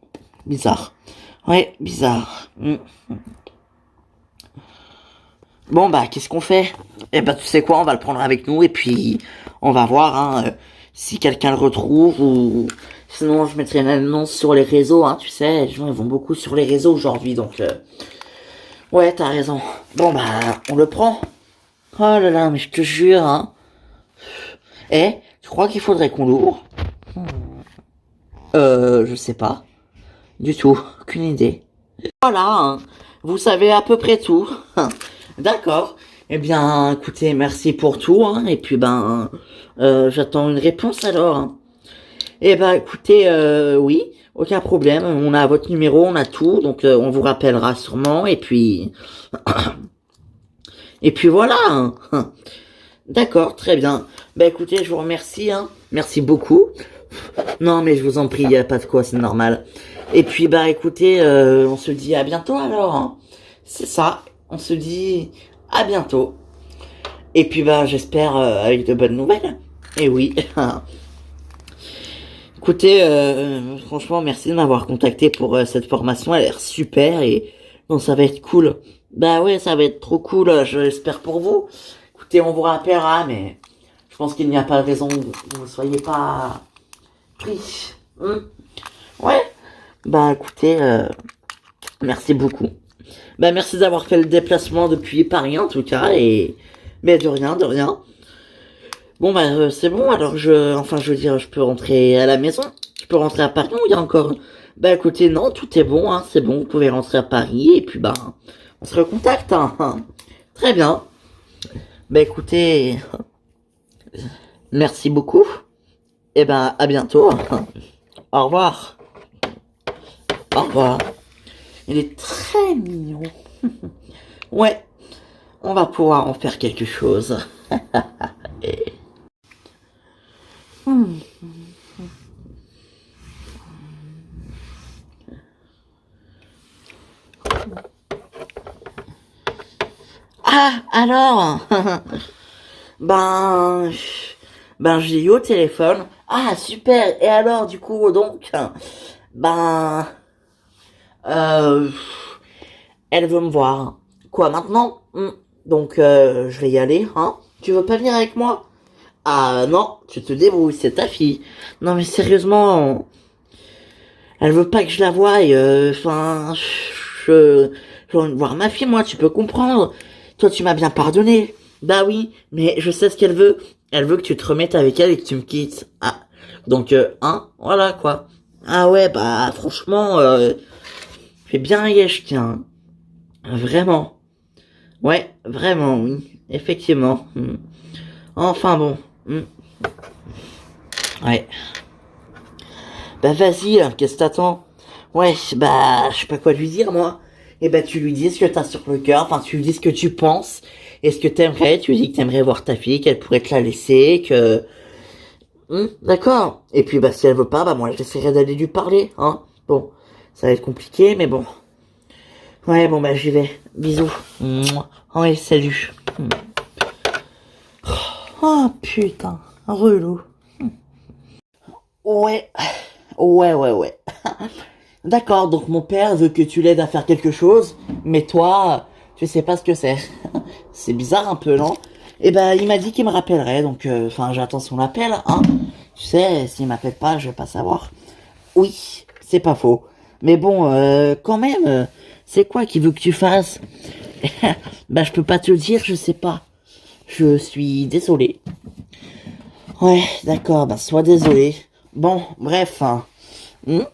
bizarre. Ouais, bizarre. Bon bah qu'est-ce qu'on fait? Eh bah tu sais quoi, on va le prendre avec nous et puis on va voir hein, si quelqu'un le retrouve ou sinon je mettrai une annonce sur les réseaux, hein, tu sais, les gens ils vont beaucoup sur les réseaux aujourd'hui donc ouais t'as raison. Bon bah on le prend. Oh là là mais je te jure hein. Eh, tu crois qu'il faudrait qu'on l'ouvre? Je sais pas. Du tout, aucune idée. Voilà, hein. Vous savez à peu près tout. D'accord. Eh bien, écoutez, merci pour tout, hein. Et puis ben, j'attends une réponse alors, hein. Eh ben, écoutez, oui, aucun problème. On a votre numéro, on a tout, donc on vous rappellera sûrement. Et puis voilà, hein. D'accord, très bien. Ben écoutez, je vous remercie, hein. Merci beaucoup. Non, mais je vous en prie, y a pas de quoi, c'est normal. Et puis bah écoutez, on se dit à bientôt alors, hein. C'est ça, on se dit à bientôt. Et puis bah j'espère avec de bonnes nouvelles. Et oui. Écoutez, franchement merci de m'avoir contacté pour cette formation, elle a l'air super et bon ça va être cool. Bah ouais ça va être trop cool, je l'espère pour vous. Écoutez on vous rappellera mais je pense qu'il n'y a pas de raison que vous ne soyez pas pris. Ouais. Bah écoutez, merci beaucoup. Bah merci d'avoir fait le déplacement depuis Paris en tout cas et mais de rien, de rien. Bon bah c'est bon alors enfin je veux dire je peux rentrer à la maison. Je peux rentrer à Paris ou il y a encore. Bah écoutez non tout est bon hein, c'est bon vous pouvez rentrer à Paris et puis bah on se recontacte hein. Très bien. Bah écoutez merci beaucoup et bah à bientôt. Au revoir. Au revoir. Il est très mignon. Ouais, on va pouvoir en faire quelque chose. Ah, alors Ben... Ben, j'ai eu au téléphone. Ah, super. Et alors, du coup, donc... Ben... Euh... Elle veut me voir. Quoi, maintenant? Donc, je vais y aller, hein. Tu veux pas venir avec moi? Ah, non, tu te débrouilles, c'est ta fille. Non, mais sérieusement... Elle veut pas que je la voie, enfin... J'ai envie de voir ma fille, moi, tu peux comprendre. Toi, tu m'as bien pardonné. Bah oui, mais je sais ce qu'elle veut. Elle veut que tu te remettes avec elle et que tu me quittes. Ah, donc, hein, voilà, quoi. Ah ouais, bah, franchement, fais bien yesh, tiens. Vraiment. Ouais, vraiment, oui. Effectivement. Enfin bon. Ouais. Bah vas-y, hein, qu'est-ce que t'attends? Ouais, bah, je sais pas quoi lui dire, moi. Et bah, tu lui dis ce que t'as sur le cœur, enfin, tu lui dis ce que tu penses, et ce que t'aimerais, tu lui dis que t'aimerais voir ta fille, qu'elle pourrait te la laisser, que... d'accord. Et puis, bah, si elle veut pas, bah, moi, j'essaierai d'aller lui parler, hein. Bon, ça va être compliqué, mais bon. Ouais, bon, bah, j'y vais. Bisous. Mouah. Ouais, salut. Oh, putain, relou. Ouais, ouais. D'accord, donc mon père veut que tu l'aides à faire quelque chose, mais toi, tu sais pas ce que c'est. C'est bizarre un peu, non? Eh ben, il m'a dit qu'il me rappellerait, donc, enfin, j'attends son appel, hein. Tu sais, s'il m'appelle pas, je vais pas savoir. Oui, c'est pas faux. Mais bon, quand même, c'est quoi qu'il veut que tu fasses? Bah, je peux pas te le dire, je sais pas. Je suis désolé. Ouais, d'accord, bah, sois désolé. Bon, bref, hein. Hmm.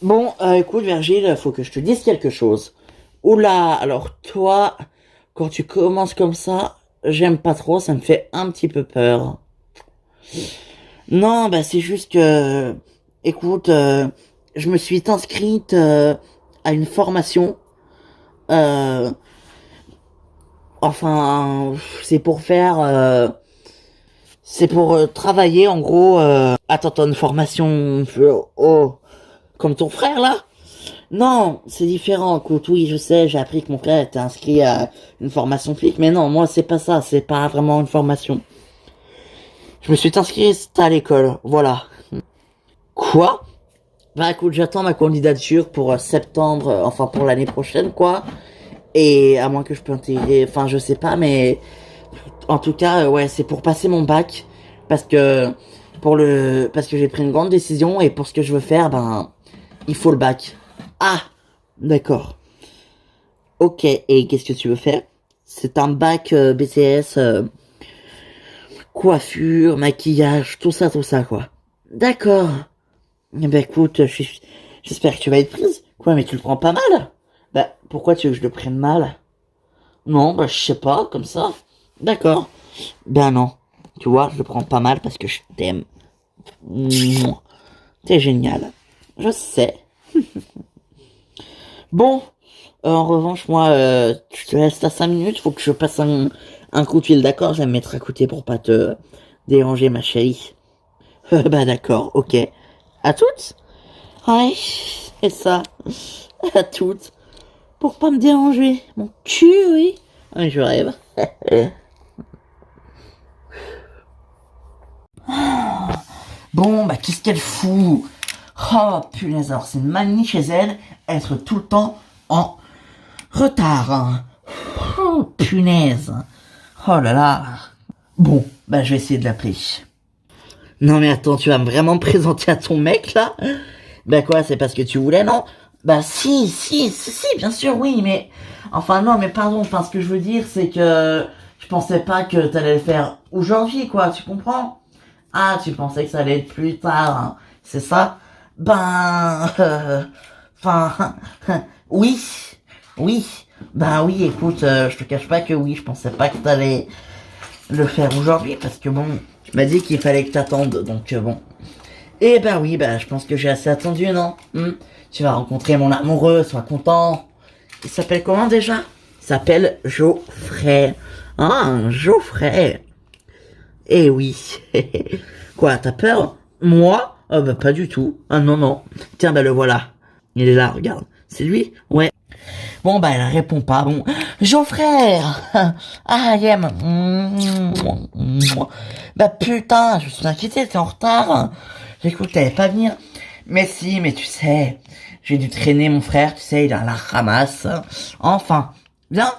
Bon, écoute, Virgile, faut que je te dise quelque chose. Oula, alors toi, quand tu commences comme ça, j'aime pas trop, ça me fait un petit peu peur. Non, bah c'est juste que, écoute, je me suis inscrite à une formation. Euh, enfin, c'est pour faire, c'est pour travailler en gros. Attends, t'as une formation, oh, comme ton frère là? Non, c'est différent. Écoute, oui, je sais, j'ai appris que mon frère était inscrit à une formation flic, mais non, moi c'est pas ça, c'est pas vraiment une formation. Je me suis inscrit à l'école, voilà. Quoi? Bah écoute, j'attends ma candidature pour septembre, enfin pour l'année prochaine, quoi. Et à moins que je peux intégrer, enfin je sais pas, mais en tout cas, ouais, c'est pour passer mon bac, parce que parce que j'ai pris une grande décision et pour ce que je veux faire, ben, il faut le bac. Ah, d'accord. Ok, et qu'est-ce que tu veux faire? C'est un bac BTS, coiffure, maquillage, tout ça, quoi. D'accord. Eh ben écoute, j'espère que tu vas être prise. Quoi, mais tu le prends pas mal? Bah, pourquoi tu veux que je le prenne mal? Non, bah je sais pas, comme ça. D'accord. Ben non. Tu vois, je le prends pas mal parce que je t'aime. Mouah. T'es génial. Je sais. Bon, en revanche, moi, tu te restes à 5 minutes, faut que je passe un coup de fil, d'accord? Je vais me mettre à côté pour pas te déranger, ma chérie. Bah d'accord, ok. À toutes? Ouais, c'est ça. À toutes. Pour pas me déranger. Mon cul, oui. Ouais, je rêve. Bon, bah qu'est-ce qu'elle fout? Oh, punaise, alors c'est une manie chez elle, être tout le temps en retard. Hein. Oh, punaise. Oh là là. Bon, bah je vais essayer de l'appeler. Non mais attends, tu vas vraiment me présenter à ton mec là? Bah quoi, c'est parce que tu voulais, non? Bah si, bien sûr, oui, mais... Enfin non, mais pardon, enfin ce que je veux dire, c'est que... Je pensais pas que t'allais le faire aujourd'hui, quoi, tu comprends? Ah, tu pensais que ça allait être plus tard, hein, c'est ça? Ben... Enfin... oui, oui. Ben oui, écoute, je te cache pas que oui, je pensais pas que t'allais le faire aujourd'hui, parce que bon, tu m'as dit qu'il fallait que t'attendes, donc bon... Eh ben oui, bah je pense que j'ai assez attendu, non? Tu vas rencontrer mon amoureux, sois content. Il s'appelle comment déjà? Il s'appelle Geoffrey. Ah, Geoffrey. Eh oui. Quoi, t'as peur? Moi? Ah bah pas du tout. Ah non, non. Tiens, bah le voilà. Il est là, regarde. C'est lui? Ouais. Bon, bah elle répond pas. Bon. Geoffrey! Ah, Yem. Bah putain, je me suis inquiété, t'es en retard. J'ai cru que t'allais pas venir. Mais si, mais tu sais, j'ai dû traîner mon frère, tu sais, il a la ramasse. Enfin, viens.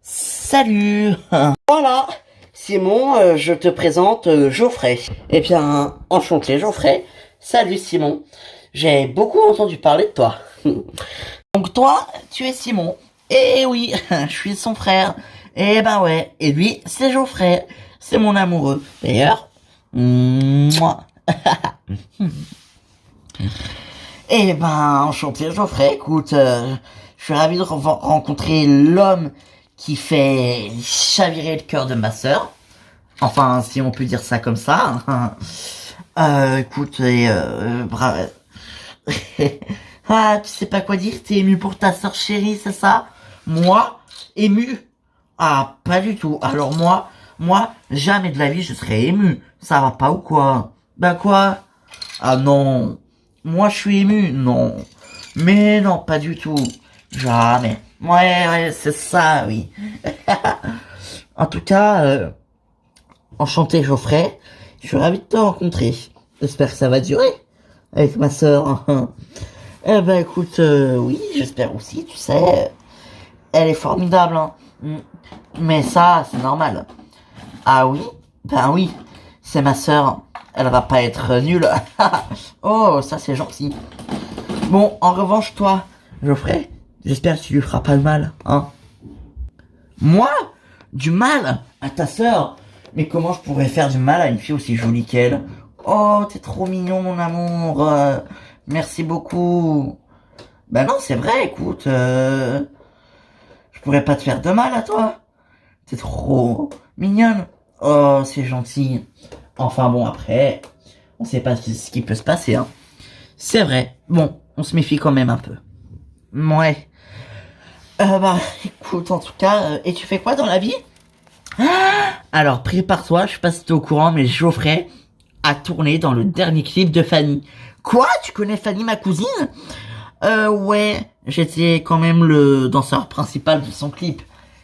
Salut. Voilà. Simon, je te présente Geoffrey. Eh bien, enchanté Geoffrey. Salut Simon. J'ai beaucoup entendu parler de toi. Donc toi, tu es Simon. Eh oui, je suis son frère. Eh ben ouais. Et lui, c'est Geoffrey. C'est mon amoureux. D'ailleurs, moi. Eh ben, enchanté Geoffrey. Écoute, Je suis ravi de rencontrer l'homme qui fait chavirer le cœur de ma sœur. Enfin, si on peut dire ça comme ça. Écoute, ah, tu sais pas quoi dire, t'es ému pour ta sœur chérie, c'est ça? Moi, ému? Ah, pas du tout. Alors moi, jamais de la vie je serais ému. Ça va pas ou quoi? Bah quoi? Ah non. Moi je suis ému? Non. Mais non, pas du tout. Jamais. Ouais, c'est ça, oui. En tout cas, enchanté Geoffrey. Je suis ravi de te rencontrer. J'espère que ça va durer avec ma sœur. Eh ben écoute, oui, j'espère aussi, tu sais. Elle est formidable, hein. Mais ça, c'est normal. Ah oui? Ben oui, c'est ma sœur. Elle va pas être nulle. Oh, ça c'est gentil. Bon, en revanche, toi, Geoffrey, j'espère que tu lui feras pas de mal, hein. Moi? Du mal? À ta sœur? Mais comment je pourrais faire du mal à une fille aussi jolie qu'elle? Oh, t'es trop mignon, mon amour. Merci beaucoup. Ben non, c'est vrai, écoute. Je pourrais pas te faire de mal à toi. T'es trop mignonne. Oh, c'est gentil. Enfin bon, après, on sait pas ce qui peut se passer, hein. C'est vrai. Bon, on se méfie quand même un peu. Ouais. Bah, écoute, en tout cas, et tu fais quoi dans la vie? Alors, prépare-toi, je sais pas si t'es au courant, mais Geoffrey a tourné dans le dernier clip de Fanny. Quoi? Tu connais Fanny, ma cousine? Ouais, j'étais quand même le danseur principal de son clip.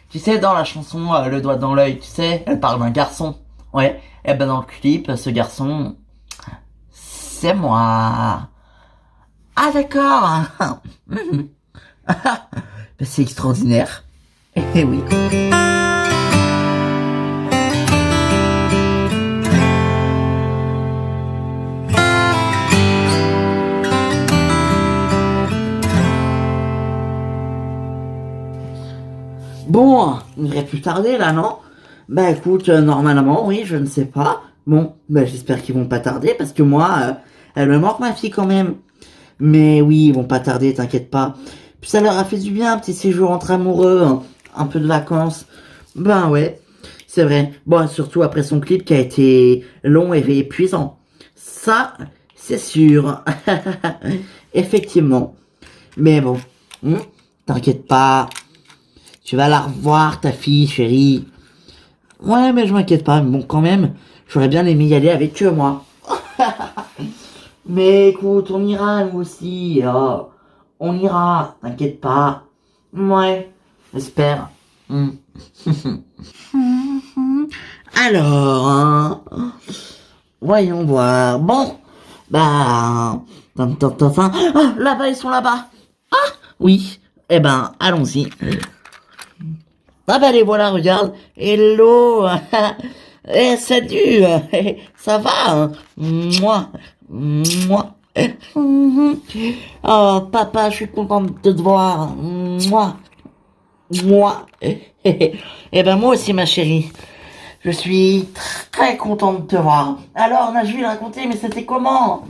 Tu sais, dans la chanson Le doigt dans l'œil, tu sais, elle parle d'un garçon. Ouais, et ben dans le clip, ce garçon, c'est moi. Ah d'accord. Ben, c'est extraordinaire. Eh oui. Bon, il ne devrait plus tarder là, non? Bah écoute, normalement, oui, je ne sais pas. Bon, bah j'espère qu'ils vont pas tarder parce que moi, elle me manque ma fille quand même. Mais oui, ils vont pas tarder, t'inquiète pas. Puis ça leur a fait du bien, un petit séjour entre amoureux, hein, un peu de vacances. Ben ouais, c'est vrai. Bon, surtout après son clip qui a été long et épuisant. Ça, c'est sûr. Effectivement. Mais bon, t'inquiète pas. Tu vas la revoir, ta fille, chérie. Ouais, mais je m'inquiète pas. Bon, quand même, j'aurais bien aimé y aller avec eux, moi. Mais écoute, on ira, nous aussi. Oh, on ira, t'inquiète pas. Ouais, j'espère. Alors, hein, voyons voir. Bon, bah... Ah, là-bas, ils sont là-bas. Ah, oui. Eh ben, allons-y. Ah bah les voilà, regarde. Hello. Eh, salut. Ça va, hein? Moi. Moi. Oh, papa, je suis contente de te voir. Moi. Moi. Eh ben, moi aussi, ma chérie. Je suis très contente de te voir. Alors, Nashville, racontez, mais c'était comment?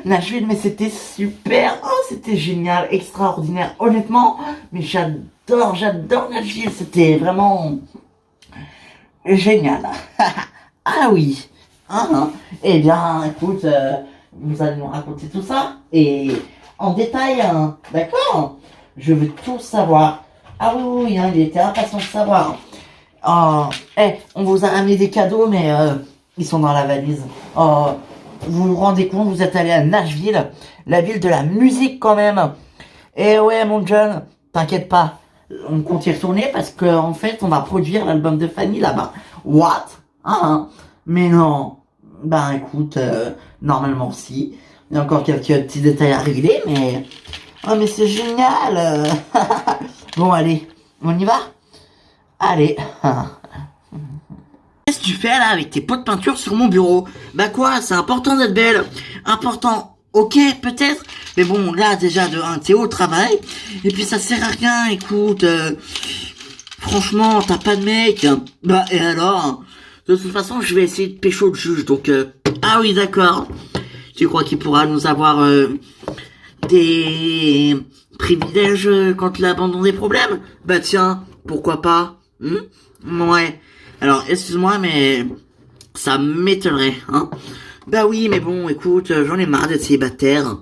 Nashville, mais c'était super. Oh, c'était génial, extraordinaire. Honnêtement, mais j'adore Nashville. C'était vraiment génial. Ah oui. Eh bien, écoute, vous allez nous raconter tout ça. Et en détail, hein. D'accord? Je veux tout savoir. Ah oui, oui, hein, il était impatient de savoir. Oh, on vous a amené des cadeaux, mais ils sont dans la valise. Oh, vous vous rendez compte, vous êtes allé à Nashville, la ville de la musique quand même. Et ouais, mon John, t'inquiète pas, on compte y retourner parce que en fait, on va produire l'album de Fanny là-bas. What? Mais non. Ben écoute, normalement si. Il y a encore quelques petits détails à régler, mais... Oh, mais c'est génial. Bon, allez, on y va? Allez. Qu'est-ce que tu fais là avec tes pots de peinture sur mon bureau? Bah quoi, c'est important d'être belle. Important, ok, peut-être. Mais bon, là déjà de 1, t'es au travail. Et puis ça sert à rien, écoute. Franchement, t'as pas de mec. Bah et alors? De toute façon, je vais essayer de pécho le juge. Donc, ah oui, d'accord. Tu crois qu'il pourra nous avoir des privilège quand l'abandon des problèmes? Bah tiens, pourquoi pas? Ouais. Alors, excuse-moi, mais ça m'étonnerait, hein? Bah oui, mais bon, écoute, j'en ai marre d'être célibataire.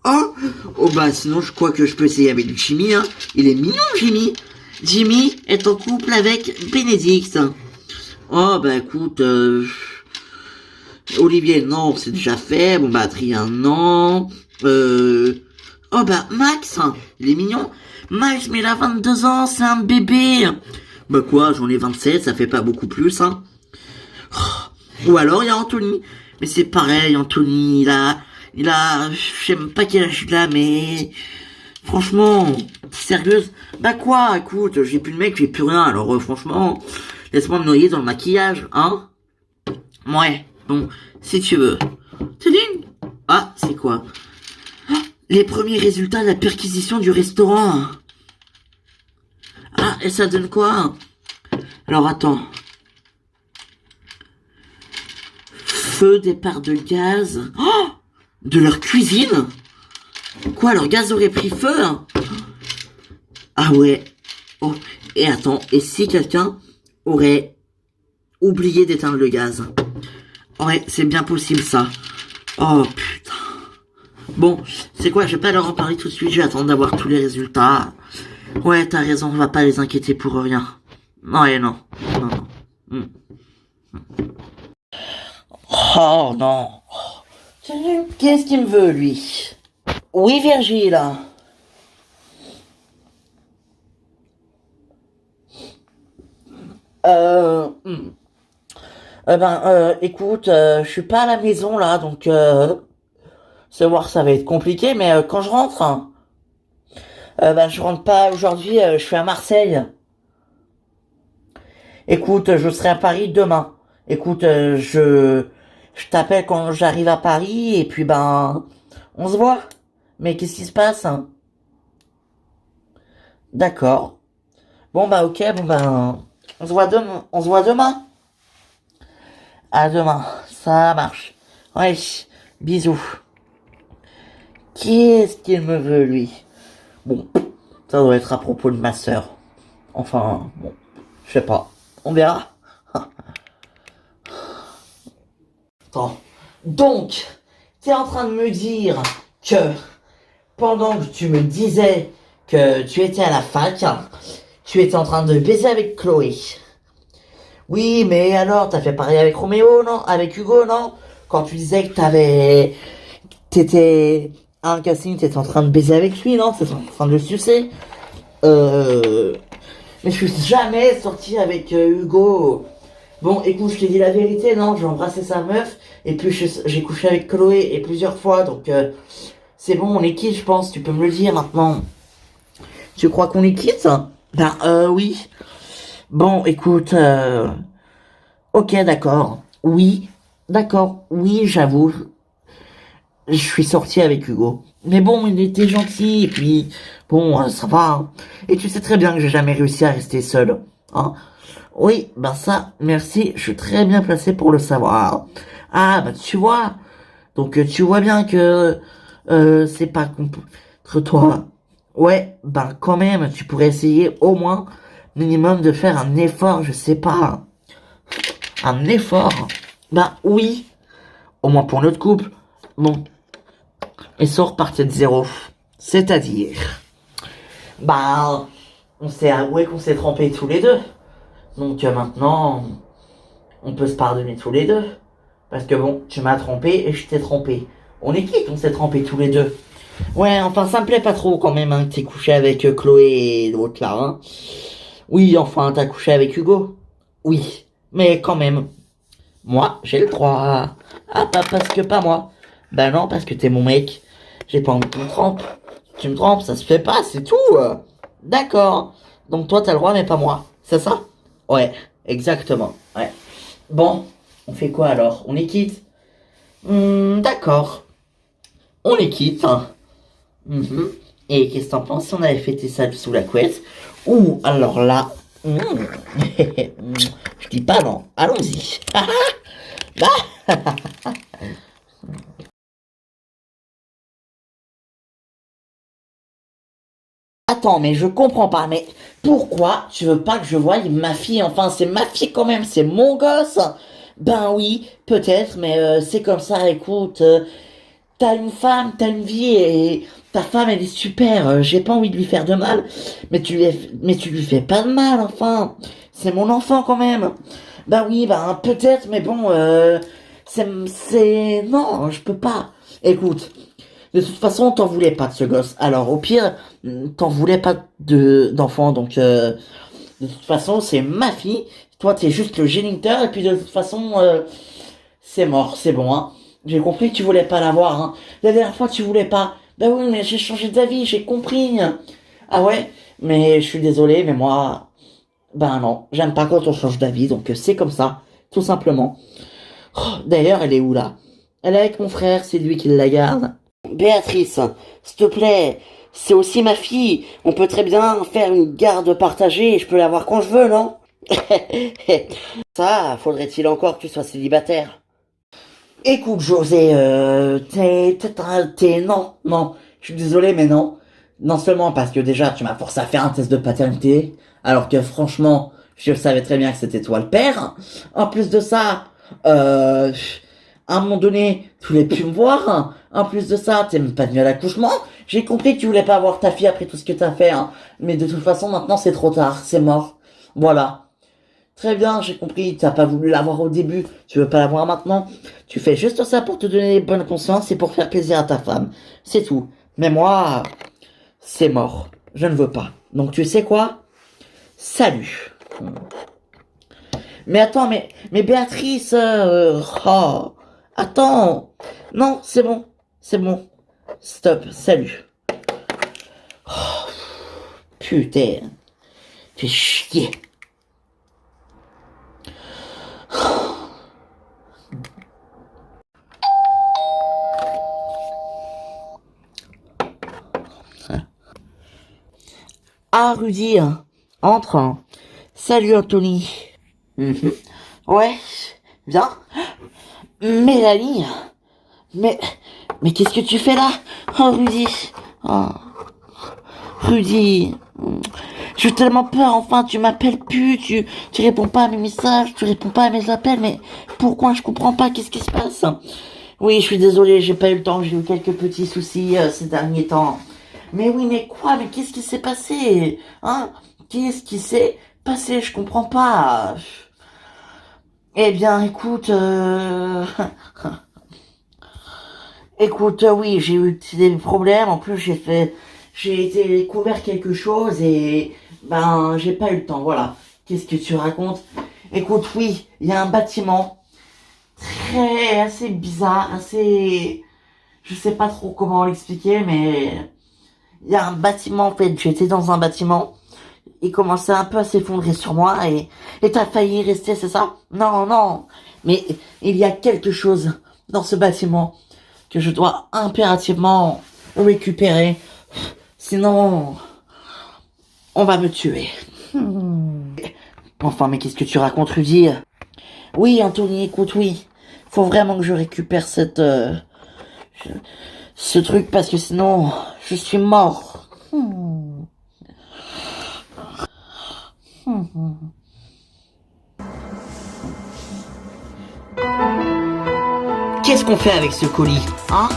Oh, oh bah sinon je crois que je peux essayer avec Jimmy, hein. Il est mignon, Jimmy. Jimmy est en couple avec Bénédicte. Oh bah écoute, Olivier, non, c'est déjà fait. Bon bah Adrien, non. Oh bah Max, il est mignon. Max, mais il a 22 ans, c'est un bébé. Bah quoi, j'en ai 27, ça fait pas beaucoup plus, hein. Ou alors il y a Anthony. Mais c'est pareil, Anthony, je sais même pas quel âge il a, mais franchement, sérieuse. Bah quoi, écoute, j'ai plus de mec, j'ai plus rien, alors franchement, laisse-moi me noyer dans le maquillage, hein. Ouais, bon, si tu veux. Tadine. Ah, c'est quoi? Les premiers résultats de la perquisition du restaurant. Ah, et ça donne quoi? Alors attends. Feu, départ de gaz. Oh, de leur cuisine? Quoi, leur gaz aurait pris feu? Ah ouais. Oh, et attends, et si quelqu'un aurait oublié d'éteindre le gaz? Ouais, c'est bien possible ça. Oh putain. Bon, c'est quoi, je vais pas leur en parler tout de suite, je vais attendre d'avoir tous les résultats. Ouais, t'as raison, on va pas les inquiéter pour rien. Ouais, non. Non, non. Oh non. Qu'est-ce qu'il me veut, lui? Oui, Virgile. Euh... hmm. Écoute, je suis pas à la maison là, donc savoir ça va être compliqué, mais quand je rentre, hein, je rentre pas aujourd'hui, je suis à Marseille. Écoute, je serai à Paris demain. Écoute, je t'appelle quand j'arrive à Paris et puis on se voit. Mais qu'est-ce qui se passe, hein? D'accord. Bon ok, on se voit demain. On se voit demain. À demain, ça marche. Ouais, bisous. Qu'est-ce qu'il me veut, lui? Bon, ça doit être à propos de ma sœur. Enfin, bon, je sais pas. On verra. Attends. Donc, t'es en train de me dire que pendant que tu me disais que tu étais à la fac, tu étais en train de baiser avec Chloé. Oui, mais alors, t'as fait pareil avec Roméo, non? Avec Hugo, non? Quand tu disais que t'étais à un casting, t'étais en train de baiser avec lui, non? T'étais en train de le sucer. Mais je suis jamais sorti avec Hugo. Bon, écoute, je te dis la vérité, non? J'ai embrassé sa meuf, et puis j'ai couché avec Chloé, et plusieurs fois, donc c'est bon, on est quitte, je pense, tu peux me le dire maintenant. Tu crois qu'on est quitte? Oui. Bon, écoute, ok, d'accord. Oui, d'accord. Oui, j'avoue. Je suis sorti avec Hugo. Mais bon, il était gentil, et puis, bon, ça va, hein. Et tu sais très bien que j'ai jamais réussi à rester seul, hein. Oui, ça, merci, je suis très bien placé pour le savoir. Ah, tu vois. Donc, tu vois bien que, c'est pas contre toi. Ouais, quand même, tu pourrais essayer au moins, minimum, de faire un effort, je sais pas. Un effort? Oui. Au moins pour notre couple. Bon. Et ça repartait de zéro. C'est-à-dire, on s'est avoué qu'on s'est trompés tous les deux. Donc maintenant, on peut se pardonner tous les deux. Parce que bon, tu m'as trompé et je t'ai trompé. On est quitte, on s'est trompés tous les deux. Ouais, enfin, ça me plaît pas trop quand même, hein, que t'aies couché avec Chloé et l'autre là, hein. Oui, enfin, t'as couché avec Hugo. Oui, mais quand même. Moi, j'ai le droit. Ah, pas parce que pas moi. Non, parce que t'es mon mec. J'ai pas envie que tu me trompes. Tu me trompes, ça se fait pas, c'est tout. D'accord. Donc toi, t'as le droit, mais pas moi. C'est ça? Ouais, exactement. Ouais. Bon, on fait quoi alors? On est quitte? D'accord. On est quitte, hein. Et qu'est-ce que t'en penses si on avait fêté ça sous la couette? Ou alors là... Je dis pas non. Allons-y. attends, mais je comprends pas, mais pourquoi tu veux pas que je voie ma fille? Enfin, c'est ma fille quand même, c'est mon gosse. Ben oui, peut-être, mais c'est comme ça, écoute, t'as une femme, t'as une vie, et ta femme, elle est super, j'ai pas envie de lui faire de mal, mais tu lui fais pas de mal, enfin, c'est mon enfant quand même. Ben oui, ben peut-être, mais bon, non, je peux pas. Écoute, de toute façon, t'en voulais pas de ce gosse. Alors, au pire, t'en voulais pas d'enfant. Donc, de toute façon, c'est ma fille. Toi, t'es juste le géniteur. Et puis, de toute façon, c'est mort. C'est bon, hein. J'ai compris que tu voulais pas l'avoir, hein. La dernière fois, tu voulais pas. Ben oui, mais j'ai changé d'avis. J'ai compris. Ah ouais? Mais je suis désolé, mais moi, ben non. J'aime pas quand on change d'avis. Donc, c'est comme ça. Tout simplement. Oh, d'ailleurs, elle est où, là? Elle est avec mon frère. C'est lui qui la garde. Béatrice, s'il te plaît, c'est aussi ma fille. On peut très bien faire une garde partagée et je peux la voir quand je veux, non? Ça, faudrait-il encore que tu sois célibataire? Écoute, José, non, je suis désolé, mais non. Non seulement parce que déjà, tu m'as forcé à faire un test de paternité, alors que franchement, je savais très bien que c'était toi le père. En plus de ça, à un moment donné, tu voulais plus me voir. En plus de ça, t'es même pas venu à l'accouchement. J'ai compris que tu voulais pas avoir ta fille après tout ce que t'as fait, hein. Mais de toute façon, maintenant, c'est trop tard. C'est mort. Voilà. Très bien, j'ai compris. T'as pas voulu l'avoir au début. Tu veux pas l'avoir maintenant. Tu fais juste ça pour te donner bonne conscience et pour faire plaisir à ta femme. C'est tout. Mais moi, c'est mort. Je ne veux pas. Donc, tu sais quoi? Salut. Mais attends, mais Béatrice, oh. Attends. Non, c'est bon. C'est bon. Stop. Salut. Oh, putain. Fais chier. Ah, Rudy. Entre. Salut, Anthony. Mhm. Ouais. Viens. Mélanie. Mais qu'est-ce que tu fais là? Oh, Rudy. Oh. Rudy. J'ai tellement peur, enfin, tu m'appelles plus, tu réponds pas à mes messages, tu réponds pas à mes appels, mais pourquoi? Je comprends pas, qu'est-ce qui se passe? Oui, je suis désolé, j'ai pas eu le temps, j'ai eu quelques petits soucis ces derniers temps. Mais oui, mais quoi? Mais qu'est-ce qui s'est passé? Hein? Qu'est-ce qui s'est passé? Je comprends pas. Eh bien, écoute, écoute, oui, j'ai eu des problèmes. En plus, j'ai été découvert quelque chose et ben, j'ai pas eu le temps. Voilà. Qu'est-ce que tu racontes? Écoute, oui, il y a un bâtiment assez bizarre, je sais pas trop comment l'expliquer, mais il y a un bâtiment. En fait, j'étais dans un bâtiment. Il commençait un peu à s'effondrer sur moi et t'as failli y rester, c'est ça? Non, non. Mais il y a quelque chose dans ce bâtiment que je dois impérativement récupérer. Sinon, on va me tuer. Enfin, mais qu'est-ce que tu racontes, Rudy? Oui, Anthony, écoute, oui. Faut vraiment que je récupère ce truc parce que sinon, je suis mort. Qu'est-ce qu'on fait avec ce colis, hein?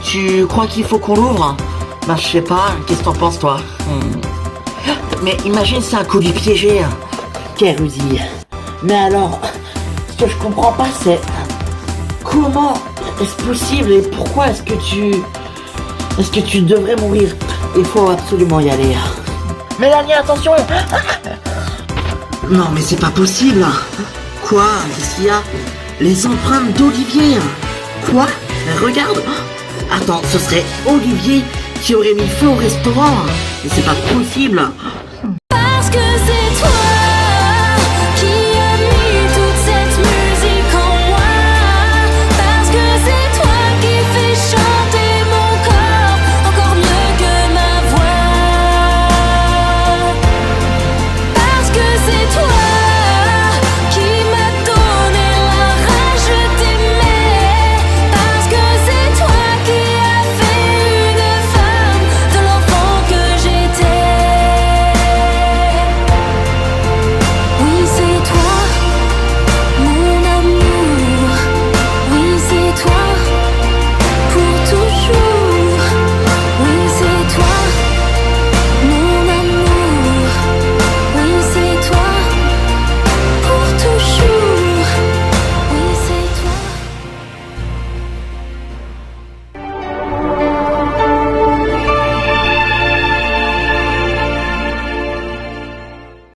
Tu crois qu'il faut qu'on l'ouvre? Ben, je sais pas, qu'est-ce que t'en penses, toi? Mais imagine, c'est un colis piégé. Quel Rudy. Mais alors, ce que je comprends pas, c'est comment est-ce possible et pourquoi est-ce que tu devrais mourir? Il faut absolument y aller. Mélanie, attention! Non, mais c'est pas possible. Quoi? Qu'est-ce qu'il y a? Les empreintes d'Olivier. Quoi? Regarde. Attends, ce serait Olivier qui aurait mis feu au restaurant. Mais c'est pas possible. Parce que c'est toi.